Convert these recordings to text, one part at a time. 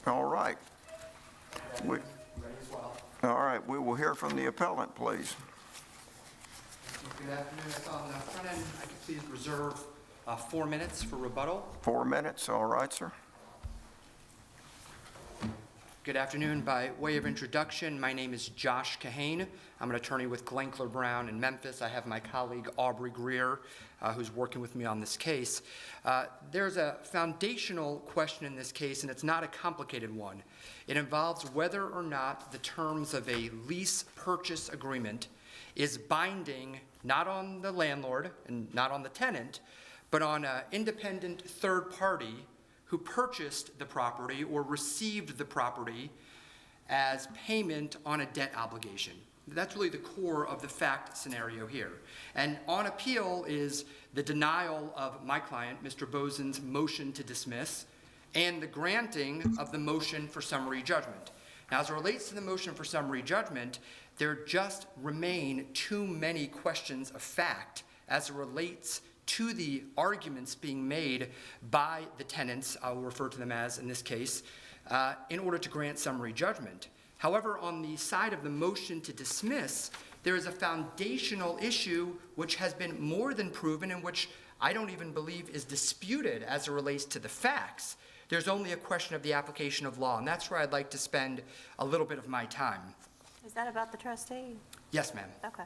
All right. Ready as well. All right, we will hear from the appellant, please. Good afternoon. If on the front end, I could please reserve 4 minutes for rebuttal. 4 minutes, all right, sir. Good afternoon. By way of introduction, my name is Josh Kahane. I'm an attorney with Glenkler Brown in Memphis. I have my colleague Aubrey Greer, who's working with me on this case. There's a foundational question in this case, and it's not a complicated one. It involves whether or not the terms of a lease purchase agreement is binding not on the landlord and not on the tenant, but on an independent third party who purchased the property or received the property as payment on a debt obligation. That's really the core of the fact scenario here. And on appeal is the denial of my client, Mr. Bosin's motion to dismiss, and the granting of the motion for summary judgment. Now, as it relates to the motion for summary judgment, there just remain too many questions of fact as it relates to the arguments being made by the tenants, I will refer to them as in this case, in order to grant summary judgment. However, on the side of the motion to dismiss, there is a foundational issue which has been more than proven and which I don't even believe is disputed as it relates to the facts. There's only a question of the application of law, and that's where I'd like to spend a little bit of my time. Is that about the trustee? Yes, ma'am. Okay.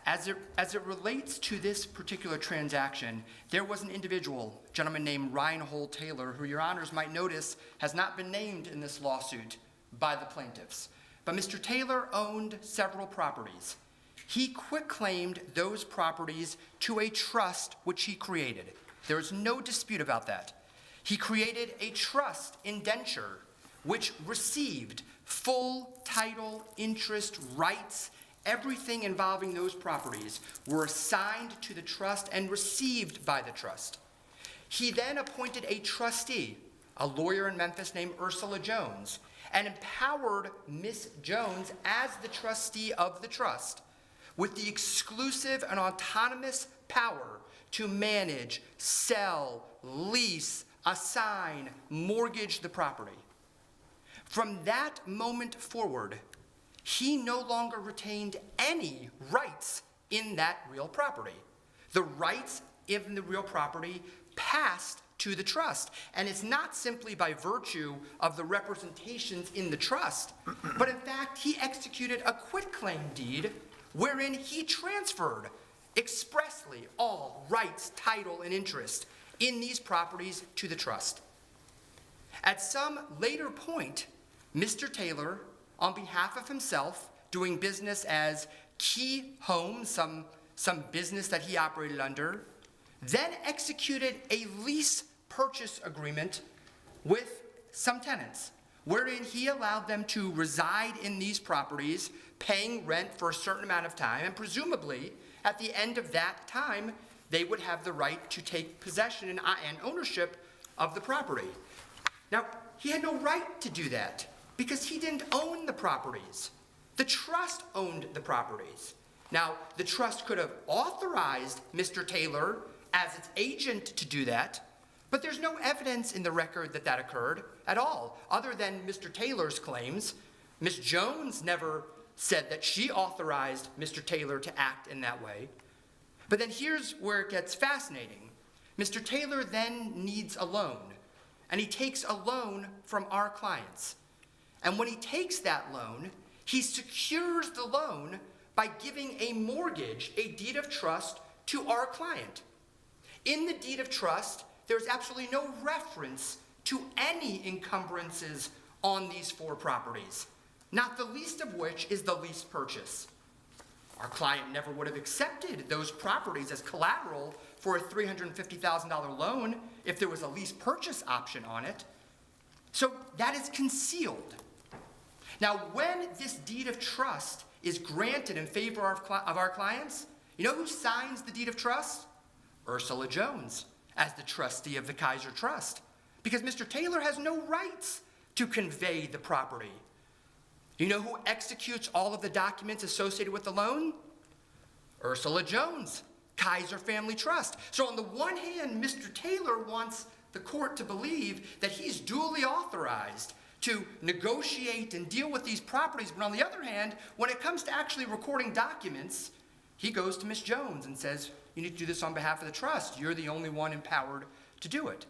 As it relates to this particular transaction, there was an individual, a gentleman named Reinhold Taylor, who your honors might notice has not been named in this lawsuit by the plaintiffs. But Mr. Taylor owned several properties. He quitclaimed those properties to a trust which he created. There is no dispute about that. He created a trust indenture which received full title, interest, rights. Everything involving those properties were assigned to the trust and received by the trust. He then appointed a trustee, a lawyer in Memphis named Ursula Jones, and empowered Miss Jones as the trustee of the trust with the exclusive and autonomous power to manage, sell, lease, assign, mortgage the property. From that moment forward, he no longer retained any rights in that real property. The rights in the real property passed to the trust. And it's not simply by virtue of the representations in the trust, but in fact, he executed a quitclaim deed wherein he transferred expressly all rights, title, and interest in these properties to the trust. At some later point, Mr. Taylor, on behalf of himself, doing business as Key Home, some business that he operated under, then executed a lease purchase agreement with some tenants, wherein he allowed them to reside in these properties, paying rent for a certain amount of time, and presumably, at the end of that time, they would have the right to take possession and ownership of the property. Now, he had no right to do that, because he didn't own the properties. The trust owned the properties. Now, the trust could have authorized Mr. Taylor as its agent to do that, but there's no evidence in the record that that occurred at all, other than Mr. Taylor's claims. Ms. Jones never said that she authorized Mr. Taylor to act in that way. But then here's where it gets fascinating. Mr. Taylor then needs a loan, and he takes a loan from our clients. And when he takes that loan, he secures the loan by giving a mortgage, a deed of trust, to our client. In the deed of trust, there's absolutely no reference to any encumbrances on these 4 properties, not the least of which is the lease purchase. Our client never would have accepted those properties as collateral for a $350,000 loan if there was a lease purchase option on it. So that is concealed. Now, when this deed of trust is granted in favor of our clients, you know who signs the deed of trust? Ursula Jones, as the trustee of the Kaiser Trust, because Mr. Taylor has no rights to convey the property. You know who executes all of the documents associated with the loan? Ursula Jones, Kaiser Family Trust. So on the one hand, Mr. Taylor wants the court to believe that he's duly authorized to negotiate and deal with these properties, but on the other hand, when it comes to actually recording documents, he goes to Miss Jones and says, you need to do this on behalf of the trust. You're the only one empowered to do it.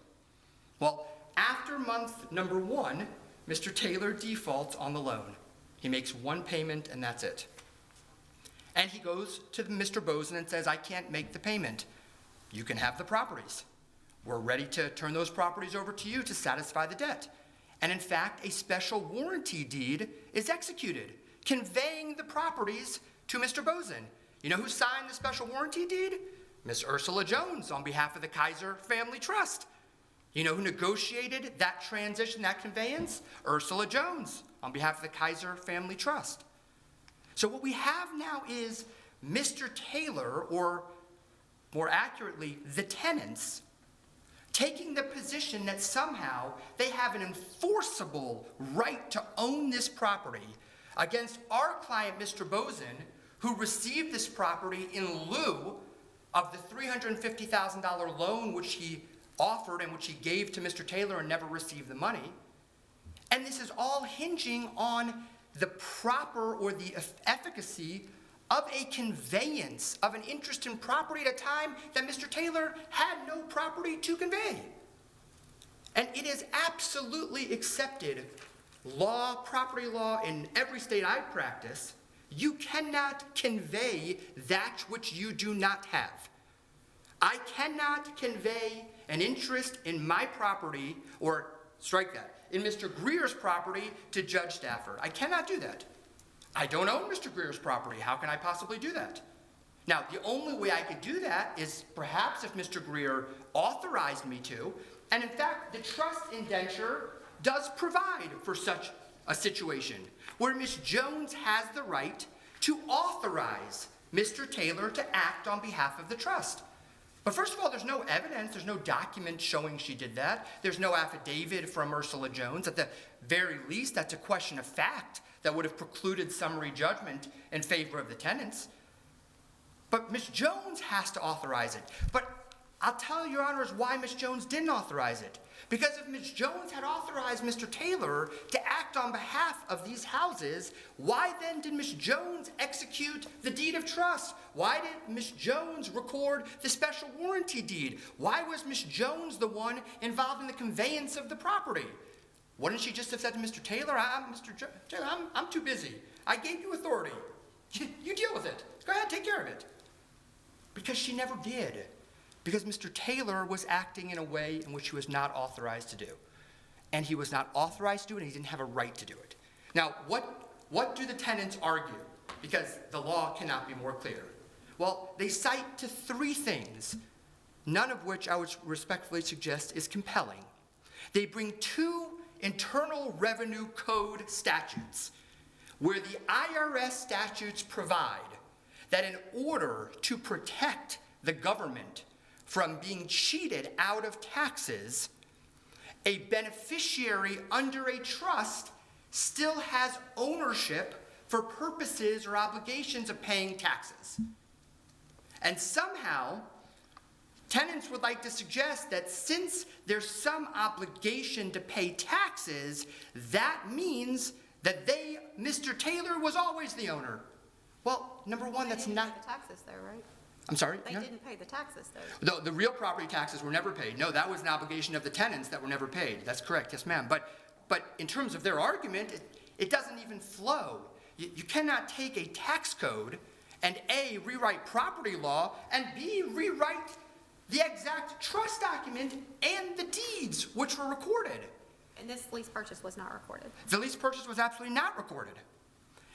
Well, after month number 1, Mr. Taylor defaults on the loan. He makes one payment and that's it. And he goes to Mr. Bosin and says, I can't make the payment. You can have the properties. We're ready to turn those properties over to you to satisfy the debt. And in fact, a special warranty deed is executed, conveying the properties to Mr. Bosin. You know who signed the special warranty deed? Miss Ursula Jones on behalf of the Kaiser Family Trust. You know who negotiated that transition, that conveyance? Ursula Jones on behalf of the Kaiser Family Trust. So what we have now is Mr. Taylor, or more accurately, the tenants, taking the position that somehow they have an enforceable right to own this property against our client, Mr. Bosin, who received this property in lieu of the $350,000 loan which he offered and which he gave to Mr. Taylor and never received the money. And this is all hinging on the proper or the efficacy of a conveyance of an interest in property at a time that Mr. Taylor had no property to convey. And it is absolutely accepted law, property law in every state I practice. You cannot convey that which you do not have. I cannot convey an interest in my property, or strike that, in Mr. Greer's property to Judge Stafford. I cannot do that. I don't own Mr. Greer's property. How can I possibly do that? Now, the only way I could do that is perhaps if Mr. Greer authorized me to, and in fact, the trust indenture does provide for such a situation, where Ms. Jones has the right to authorize Mr. Taylor to act on behalf of the trust. But first of all, there's no evidence, there's no document showing she did that. There's no affidavit from Ursula Jones. At the very least, that's a question of fact that would have precluded summary judgment in favor of the tenants. But Ms. Jones has to authorize it. But I'll tell Your Honors why Ms. Jones didn't authorize it. Because if Ms. Jones had authorized Mr. Taylor to act on behalf of these houses, why then did Ms. Jones execute the deed of trust? Why did Ms. Jones record the special warranty deed? Why was Ms. Jones the one involved in the conveyance of the property? Wouldn't she just have said to Mr. Taylor, Taylor, I'm too busy. I gave you authority. You deal with it. Go ahead, take care of it. Because she never did. Because Mr. Taylor was acting in a way in which he was not authorized to do. And he was not authorized to do it, and he didn't have a right to do it. Now, what do the tenants argue? Because the law cannot be more clear. Well, they cite to 3 things, none of which I would respectfully suggest is compelling. They bring 2 Internal Revenue Code statutes, where the IRS statutes provide that in order to protect the government from being cheated out of taxes, a beneficiary under a trust still has ownership for purposes or obligations of paying taxes. And somehow, tenants would like to suggest that since there's some obligation to pay taxes, that means that Mr. Taylor was always the owner. Well, number one, that's not. They didn't pay the taxes though, right? I'm sorry? They No? didn't pay the taxes though. The real property taxes were never paid. No, that was an obligation of the tenants that were never paid. That's correct, yes ma'am. But in terms of their argument, it doesn't even flow. You cannot take a tax code and A, rewrite property law, and B, rewrite the exact trust document and the deeds which were recorded. And this lease purchase was not recorded. The lease purchase was absolutely not recorded.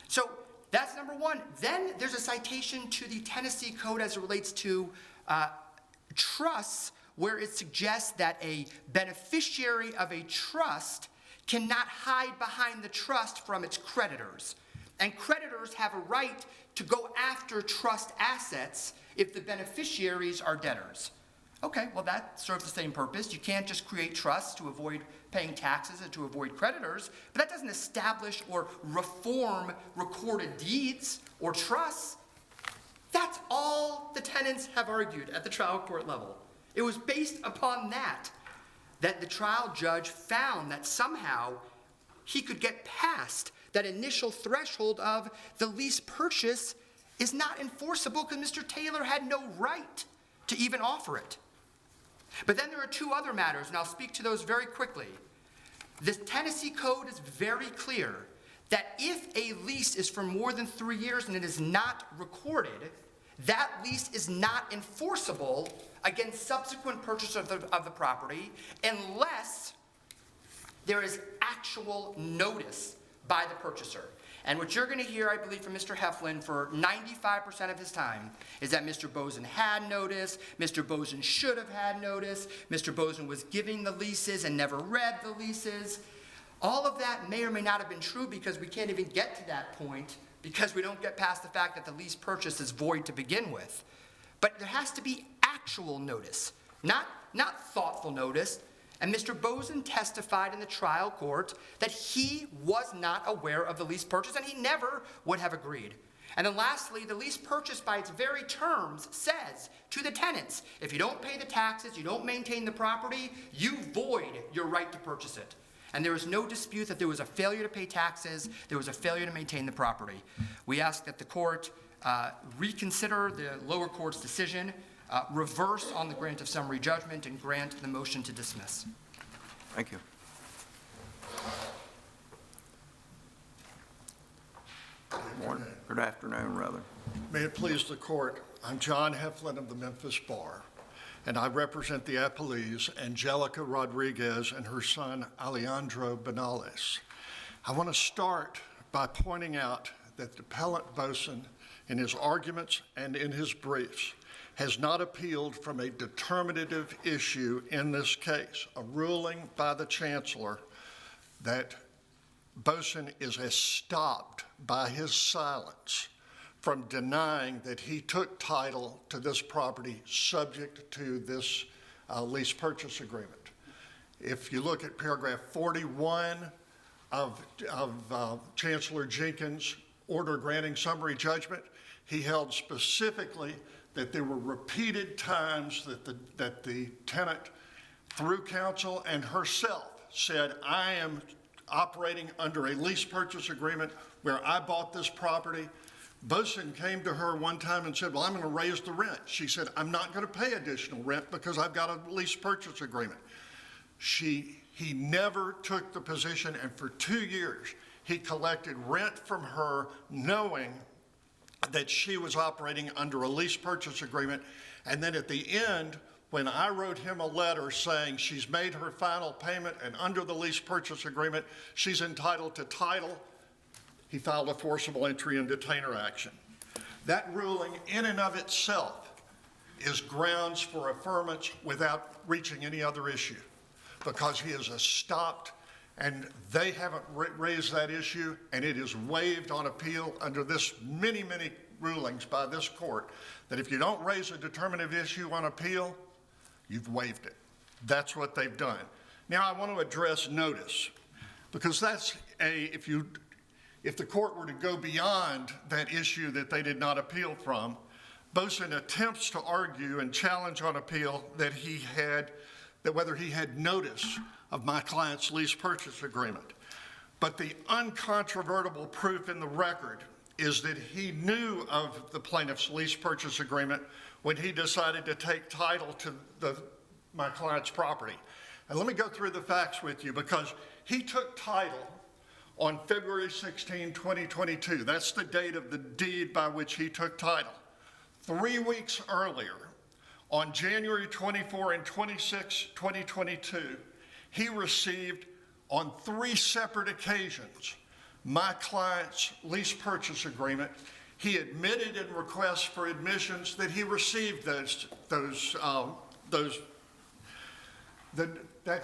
So that's number one. Then there's a citation to the Tennessee Code as it relates to trusts, where it suggests that a beneficiary of a trust cannot hide behind the trust from its creditors. And creditors have a right to go after trust assets if the beneficiaries are debtors. Okay, well that serves the same purpose. You can't just create trusts to avoid paying taxes and to avoid creditors, but that doesn't establish or reform recorded deeds or trusts. That's all the tenants have argued at the trial court level. It was based upon that the trial judge found that somehow he could get past that initial threshold of the lease purchase is not enforceable because Mr. Taylor had no right to even offer it. But then there are two other matters, and I'll speak to those very quickly. The Tennessee Code is very clear that if a lease is for more than 3 years and it is not recorded, that lease is not enforceable against subsequent purchase of the property unless there is actual notice by the purchaser. And what you're going to hear, I believe, from Mr. Heflin for 95% of his time is that Mr. Bosin had notice, Mr. Bosin should have had notice, Mr. Bosin was giving the leases and never read the leases. All of that may or may not have been true because we can't even get to that point because we don't get past the fact that the lease purchase is void to begin with. But there has to be actual notice, not thoughtful notice. And Mr. Bosin testified in the trial court that he was not aware of the lease purchase and he never would have agreed. And then lastly, the lease purchase by its very terms says to the tenants, if you don't pay the taxes, you don't maintain the property, you void your right to purchase it. And there is no dispute that there was a failure to pay taxes, there was a failure to maintain the property. We ask that the court reconsider the lower court's decision, reverse on the grant of summary judgment, and grant the motion to dismiss. Thank you. Good afternoon, rather. May it please the court, I'm John Heflin of the Memphis Bar, and I represent the appellees Angelica Rodriguez and her son Alejandro Banales. I want to start by pointing out that the appellant Bosin, in his arguments and in his briefs, has not appealed from a determinative issue in this case, a ruling by the chancellor that Bosin is stopped by his silence from denying that he took title to this property subject to this lease purchase agreement. If you look at paragraph 41 of Chancellor Jenkins' order granting summary judgment, he held specifically that there were repeated times that the tenant, through counsel and herself, said, I am operating under a lease purchase agreement where I bought this property. Bosin came to her one time and said, well, I'm going to raise the rent. She said, I'm not going to pay additional rent because I've got a lease purchase agreement. He never took the position, and for 2 years, he collected rent from her knowing that she was operating under a lease purchase agreement. And then at the end, when I wrote him a letter saying she's made her final payment and under the lease purchase agreement, she's entitled to title, he filed a forcible entry and detainer action. That ruling in and of itself is grounds for affirmance without reaching any other issue because he is stopped and they haven't raised that issue, and it is waived on appeal under this many rulings by this court that if you don't raise a determinative issue on appeal, you've waived it. That's what they've done. Now I want to address notice because that's if the court were to go beyond that issue that they did not appeal from, Bosin attempts to argue and challenge on appeal that whether he had notice of my client's lease purchase agreement. But the uncontrovertible proof in the record is that he knew of the plaintiff's lease purchase agreement when he decided to take title to my client's property. And let me go through the facts with you because he took title on February 16, 2022. That's the date of the deed by which he took title. 3 weeks earlier, on January 24 and 26, 2022, he received on 3 separate occasions my client's lease purchase agreement. He admitted in requests for admissions that he received that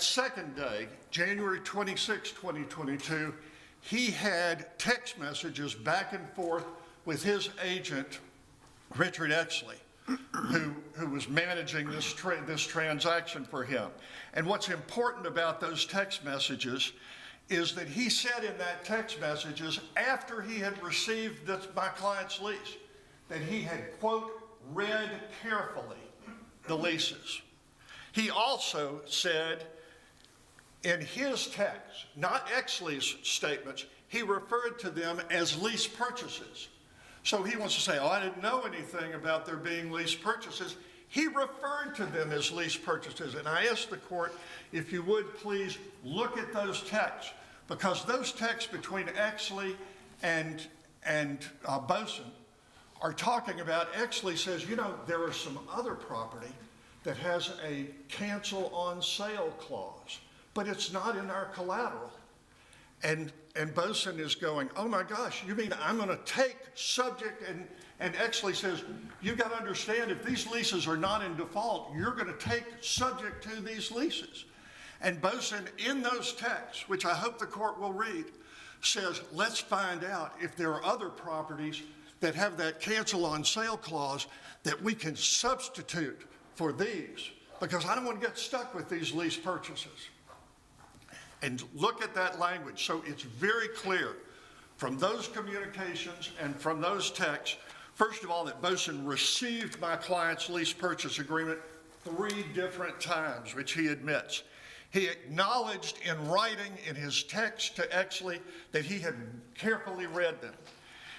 second day, January 26, 2022, he had text messages back and forth with his agent, Richard Exley, who was managing this transaction for him. And what's important about those text messages is that he said in that text messages, after he had received my client's lease, that he had, quote, read carefully the leases. He also said in his text, not Exley's statements, he referred to them as lease purchases. So he wants to say, oh, I didn't know anything about there being lease purchases. He referred to them as lease purchases. And I asked the court, if you would please look at those texts, because those texts between Exley and Bosin are talking about, Exley says, you know, there is some other property that has a cancel on sale clause, but it's not in our collateral. And Bosin is going, oh my gosh, you mean I'm going to take subject, and Exley says, you've got to understand, if these leases are not in default, you're going to take subject to these leases. And Bosin, in those texts, which I hope the court will read, says, let's find out if there are other properties that have that cancel on sale clause that we can substitute for these, because I don't want to get stuck with these lease purchases. And look at that language. So it's very clear from those communications and from those texts, first of all, that Bosin received my client's lease purchase agreement 3 different times, which he admits. He acknowledged in writing in his text to Exley that he had carefully read them.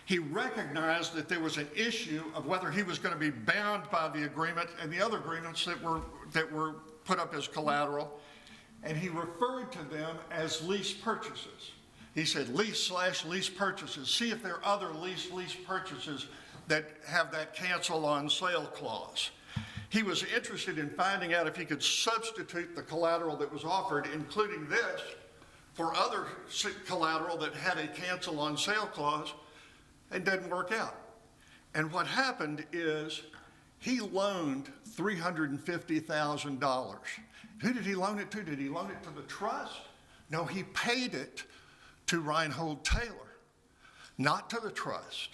He recognized that there was an issue of whether he was going to be bound by the agreement and the other agreements that were put up as collateral. And he referred to them as lease purchases. He said lease/lease purchases. See if there are other lease purchases that have that cancel on sale clause. He was interested in finding out if he could substitute the collateral that was offered, including this, for other collateral that had a cancel on sale clause, and didn't work out. And what happened is he loaned $350,000. Who did he loan it to? Did he loan it to the trust? No, he paid it to Reinhold Taylor, not to the trust.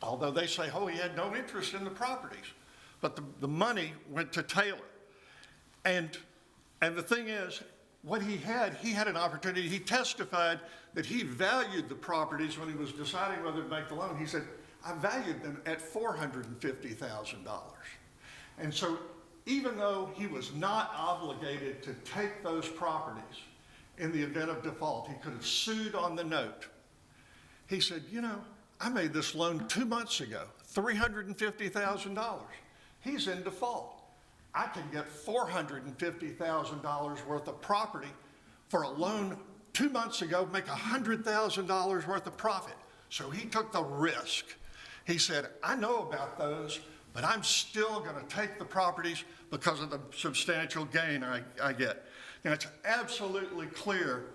Although they say, oh, he had no interest in the properties. But the money went to Taylor. And the thing is, what he had an opportunity. He testified that he valued the properties when he was deciding whether to make the loan. He said, I valued them at $450,000. And so even though he was not obligated to take those properties in the event of default, he could have sued on the note. He said, you know, I made this loan 2 months ago, $350,000. He's in default. I can get $450,000 worth of property for a loan 2 months ago, make $100,000 worth of profit. So he took the risk. He said, I know about those, but I'm still going to take the properties because of the substantial gain I get. Now, it's absolutely clear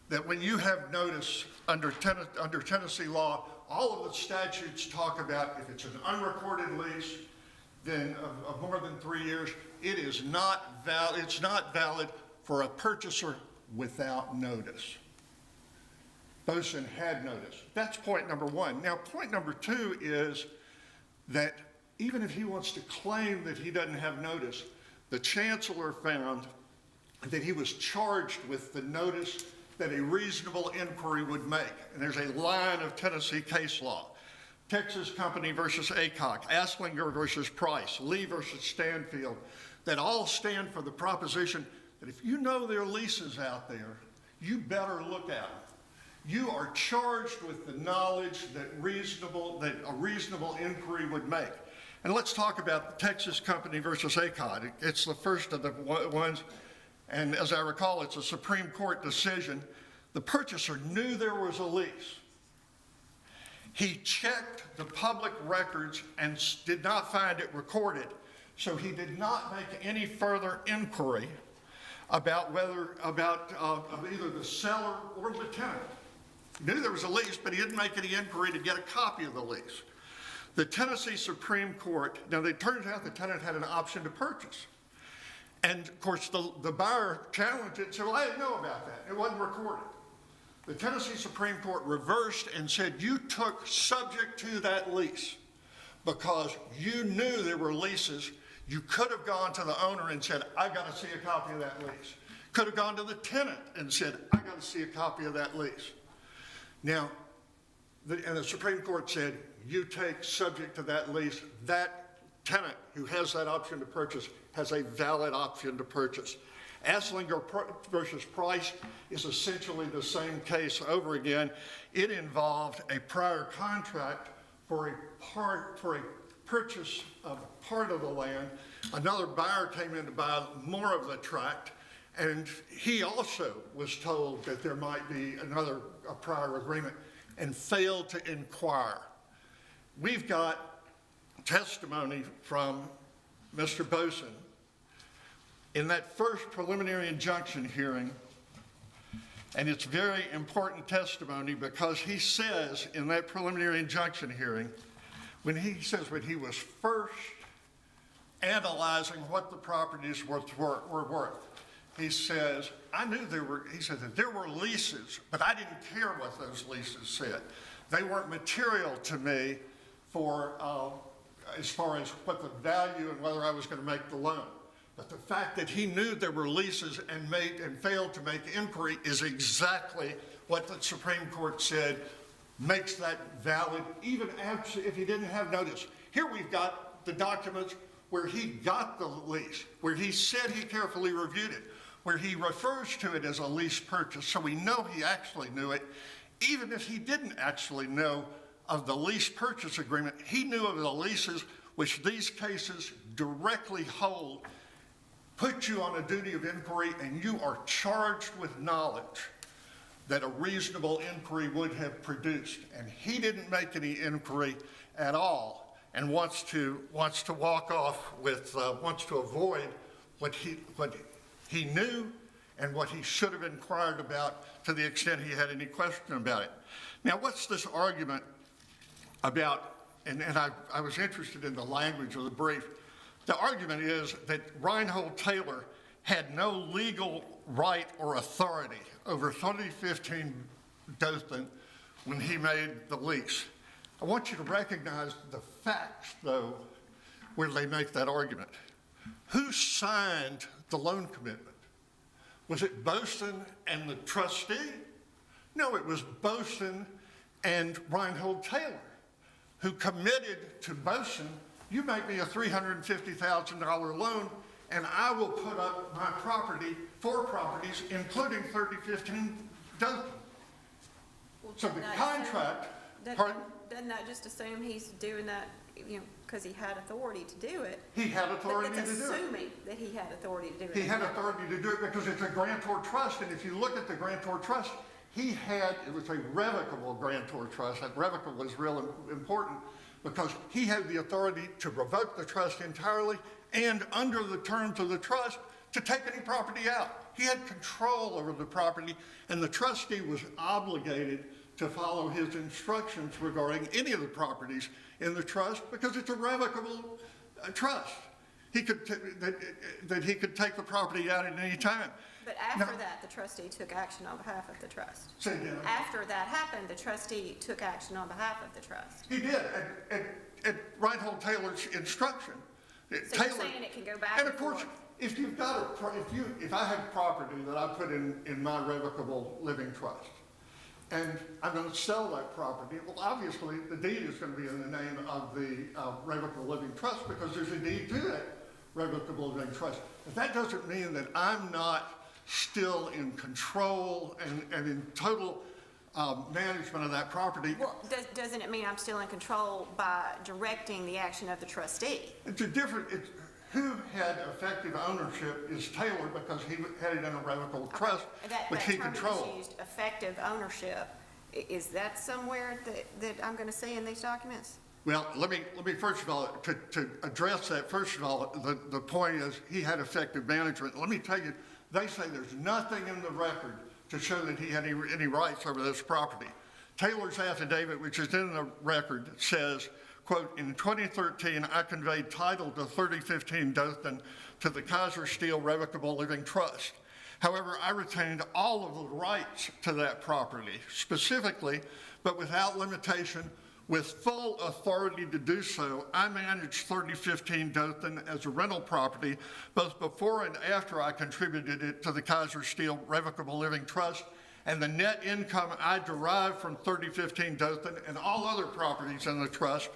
that when you have notice under Tennessee law, all of the statutes talk about if it's an unrecorded lease, then of more than 3 years, it is not valid. It's not valid for a purchaser without notice. Bosin had notice. That's point number one. Now, point number two is that even if he wants to claim that he doesn't have notice, the chancellor found that he was charged with the notice that a reasonable inquiry would make. And there's a line of Tennessee case law. Texas Company versus Aycock, Aslinger versus Price, Lee versus Stanfield, that all stand for the proposition that if you know there are leases out there, you better look at them. You are charged with the knowledge that a reasonable inquiry would make. And let's talk about Texas Company versus Aycock. It's the first of the ones, and as I recall, it's a Supreme Court decision. The purchaser knew there was a lease. He checked the public records and did not find it recorded, so he did not make any further inquiry about either the seller or the tenant. He knew there was a lease, but he didn't make any inquiry to get a copy of the lease. The Tennessee Supreme Court, now it turns out the tenant had an option to purchase. And of course, the buyer challenged it and said, well, I didn't know about that. It wasn't recorded. The Tennessee Supreme Court reversed and said, you took subject to that lease because you knew there were leases. You could have gone to the owner and said, I've got to see a copy of that lease. Could have gone to the tenant and said, I've got to see a copy of that lease. Now, and the Supreme Court said, you take subject to that lease, that tenant who has that option to purchase has a valid option to purchase. Esslinger versus Price is essentially the same case over again. It involved a prior contract for a purchase of part of the land. Another buyer came in to buy more of the tract, and he also was told that there might be a prior agreement and failed to inquire. We've got testimony from Mr. Bosin in that first preliminary injunction hearing, and it's very important testimony because he says in that preliminary injunction hearing, when he was first analyzing what the properties were worth, he says, he said that there were leases, but I didn't care what those leases said. They weren't material to me for, as far as what the value and whether I was going to make the loan. But the fact that he knew there were leases and failed to make inquiry is exactly what the Supreme Court said makes that valid, even if he didn't have notice. Here we've got the documents where he got the lease, where he said he carefully reviewed it, where he refers to it as a lease purchase, so we know he actually knew it. Even if he didn't actually know of the lease purchase agreement, he knew of the leases which these cases directly hold, put you on a duty of inquiry, and you are charged with knowledge that a reasonable inquiry would have produced. And he didn't make any inquiry at all and wants to walk off with, wants to avoid what he knew and what he should have inquired about to the extent he had any question about it. Now, what's this argument about, and I was interested in the language of the brief. The argument is that Reinhold Taylor had no legal right or authority over 3015 Dothan when he made the lease. I want you to recognize the facts, though, where they make that argument. Who signed the loan commitment? Was it Bosin and the trustee? No, it was Bosin and Reinhold Taylor, who committed to Bosin, you make me a $350,000 loan, and I will put up my property, 4 properties, including 3015 Dothan. Well, So the contract, pardon? Doesn't that just assume he's doing that, because he had authority to do it? He had authority to But do that's it. assuming that he had authority to do it. He had authority to do it because it's a grantor trust, and if you look at the grantor trust, it was a revocable grantor trust. That revocable is real important because he had the authority to revoke the trust entirely and under the terms of the trust to take any property out. He had control over the property, and the trustee was obligated to follow his instructions regarding any of the properties in the trust because it's a revocable trust. He could take the property out at any time. But after that, the trustee took action on behalf of the trust. Say again. After that happened, the trustee took action on behalf of the trust. He did, at Reinhold Taylor's instruction. So you're saying it can go back and of course, forth? if you've got if I have property that I put in my revocable living trust, and I'm going to sell that property, well, obviously the deed is going to be in the name of the revocable living trust because there's a deed to that revocable living trust. But that doesn't mean that I'm not still in control and in total management of that property. Well, doesn't it mean I'm still in control by directing the action of the trustee? Who had effective ownership is Taylor because he had it in a revocable trust, which he controlled. That term is used, effective ownership. Is that somewhere that I'm going to see in these documents? Well, let me first of all, to address that, first of all, the point is he had effective management. Let me tell you, they say there's nothing in the record to show that he had any rights over this property. Taylor's affidavit, which is in the record, says, quote, in 2013, I conveyed title to 3015 Dothan to the Kaiser Steel Revocable Living Trust. However, I retained all of the rights to that property, specifically, but without limitation, with full authority to do so. I managed 3015 Dothan as a rental property, both before and after I contributed it to the Kaiser Steel Revocable Living Trust, and the net income I derived from 3015 Dothan and all other properties in the trust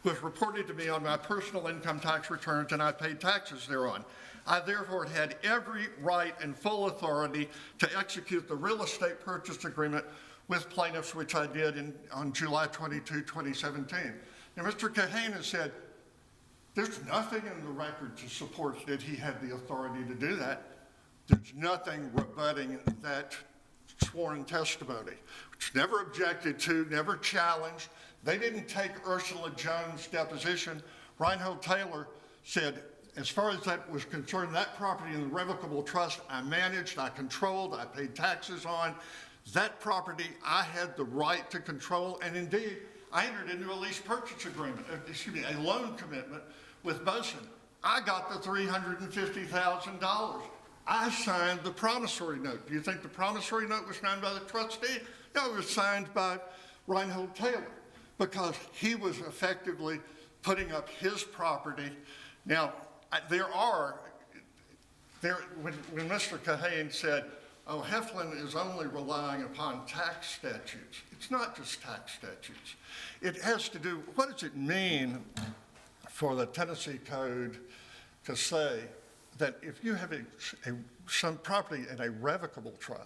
was reported to me on my personal income tax returns, and I paid taxes thereon. I therefore had every right and full authority to execute the real estate purchase agreement with plaintiffs, which I did on July 22, 2017. Now, Mr. Kahane has said, there's nothing in the record to support that he had the authority to do that. There's nothing rebutting that sworn testimony, which never objected to, never challenged. They didn't take Ursula Jones' deposition. Reinhold Taylor said, as far as that was concerned, that property in the revocable trust I managed, I controlled, I paid taxes on. That property I had the right to control, and indeed, I entered into a lease purchase agreement, a loan commitment with Bosin. I got the $350,000. I signed the promissory note. Do you think the promissory note was signed by the trustee? No, it was signed by Reinhold Taylor because he was effectively putting up his property. Now, when Mr. Kahane said, oh, Heflin is only relying upon tax statutes. It's not just tax statutes. It has to do, what does it mean for the Tennessee Code to say that if you have some property in a revocable trust,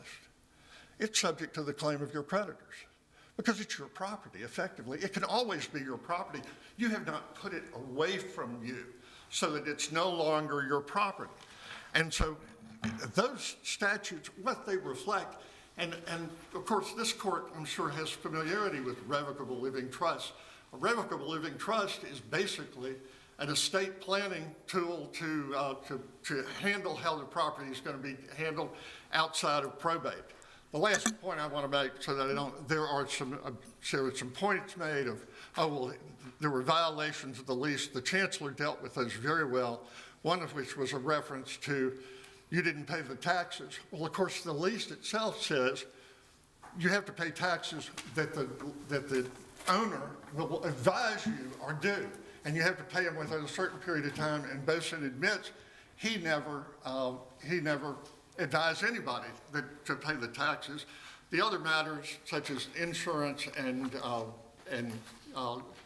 it's subject to the claim of your creditors because it's your property, effectively. It can always be your property. You have not put it away from you so that it's no longer your property. And so those statutes, what they reflect, and of course this court, I'm sure, has familiarity with revocable living trusts. A revocable living trust is basically an estate planning tool to handle how the property is going to be handled outside of probate. The last point I want to make, so that I don't, there were some points made of, oh, well, there were violations of the lease. The chancellor dealt with those very well, one of which was a reference to, you didn't pay the taxes. Well, of course, the lease itself says you have to pay taxes that the owner will advise you are due, and you have to pay them within a certain period of time. And Bosin admits he never advised anybody to pay the taxes. The other matters, such as insurance and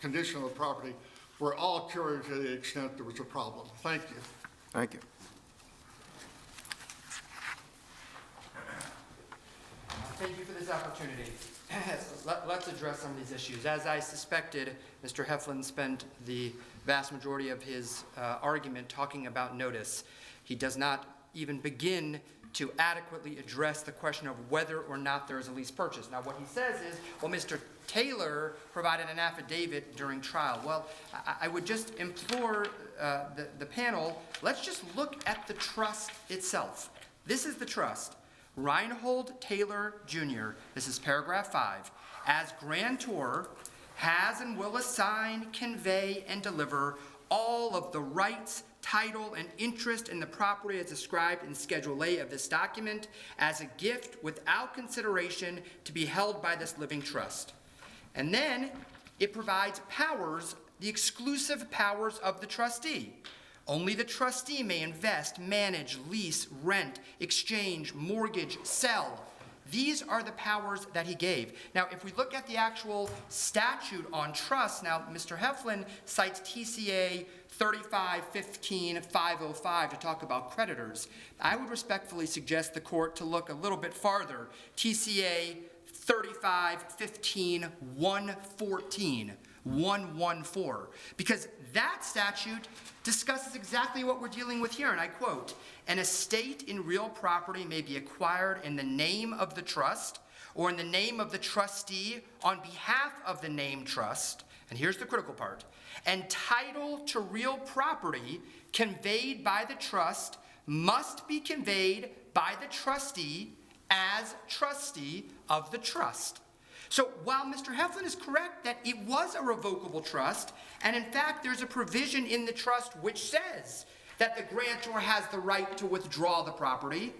condition of the property, were all cured to the extent there was a problem. Thank you. Thank you. Thank you for this opportunity. Let's address some of these issues. As I suspected, Mr. Heflin spent the vast majority of his argument talking about notice. He does not even begin to adequately address the question of whether or not there is a lease purchase. Now, what he says is, well, Mr. Taylor provided an affidavit during trial. Well, I would just implore the panel, let's just look at the trust itself. This is the trust. Reinhold Taylor Jr., this is paragraph 5, as grantor, has and will assign, convey, and deliver all of the rights, title, and interest in the property as described in Schedule A of this document as a gift without consideration to be held by this living trust. And then it provides powers, the exclusive powers of the trustee. Only the trustee may invest, manage, lease, rent, exchange, mortgage, sell. These are the powers that he gave. Now, if we look at the actual statute on trust, now, Mr. Heflin cites TCA 3515-505 to talk about creditors. I would respectfully suggest the court to look a little bit farther. TCA 3515-114, 114, because that statute discusses exactly what we're dealing with here, and I quote, an estate in real property may be acquired in the name of the trust or in the name of the trustee on behalf of the named trust, and here's the critical part, and title to real property conveyed by the trust must be conveyed by the trustee as trustee of the trust. So while Mr. Heflin is correct that it was a revocable trust, and in fact there's a provision in the trust which says that the grantor has the right to withdraw the property,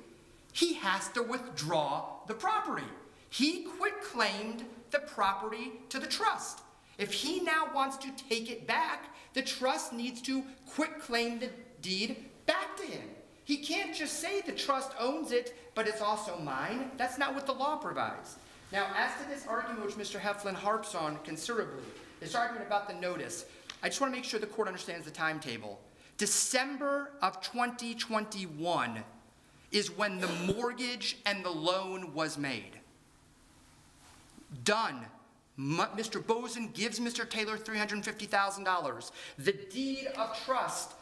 he has to withdraw the property. He quitclaimed the property to the trust. If he now wants to take it back, the trust needs to quitclaim the deed back to him. He can't just say the trust owns it, but it's also mine. That's not what the law provides. Now, as to this argument which Mr. Heflin harps on considerably, this argument about the notice, I just want to make sure the court understands the timetable. December of 2021 is when the mortgage and the loan was made. Done. Mr. Bosin gives Mr. Taylor $350,000. The deed of trust,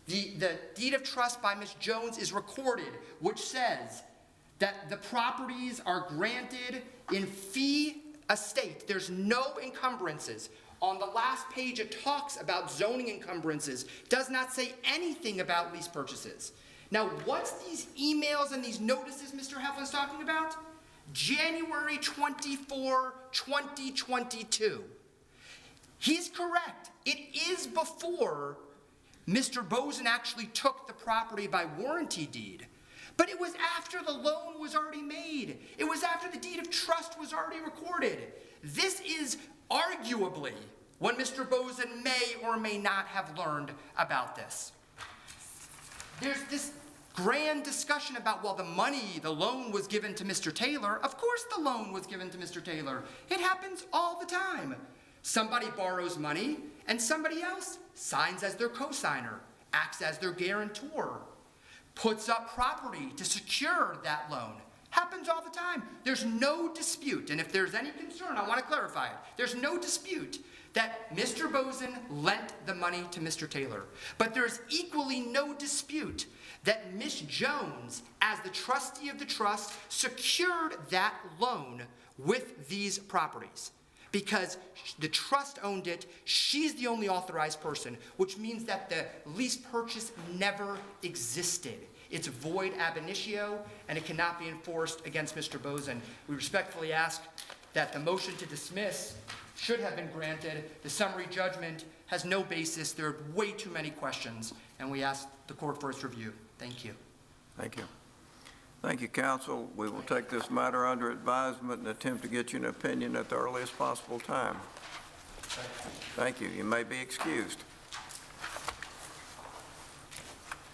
the deed of trust by Ms. Jones is recorded, which says that the properties are granted in fee estate. There's no encumbrances. On the last page, it talks about zoning encumbrances, does not say anything about lease purchases. Now, what's these emails and these notices Mr. Heflin's talking about? January 24, 2022. He's correct. It is before Mr. Bosin actually took the property by warranty deed. But it was after the loan was already made. It was after the deed of trust was already recorded. This is arguably when Mr. Bosin may or may not have learned about this. There's this grand discussion about, well, the loan was given to Mr. Taylor. Of course the loan was given to Mr. Taylor. It happens all the time. Somebody borrows money and somebody else signs as their cosigner, acts as their guarantor, puts up property to secure that loan. Happens all the time. There's no dispute, and if there's any concern, I want to clarify it. There's no dispute that Mr. Bosin lent the money to Mr. Taylor. But there's equally no dispute that Ms. Jones, as the trustee of the trust, secured that loan with these properties. Because the trust owned it, she's the only authorized person, which means that the lease purchase never existed. It's void ab initio, and it cannot be enforced against Mr. Bosin. We respectfully ask that the motion to dismiss should have been granted. The summary judgment has no basis. There are way too many questions, and we ask the court for its review. Thank you. Thank you. Thank you, counsel. We will take this matter under advisement and attempt to get you an opinion at the earliest possible time. Thank you. You may be excused.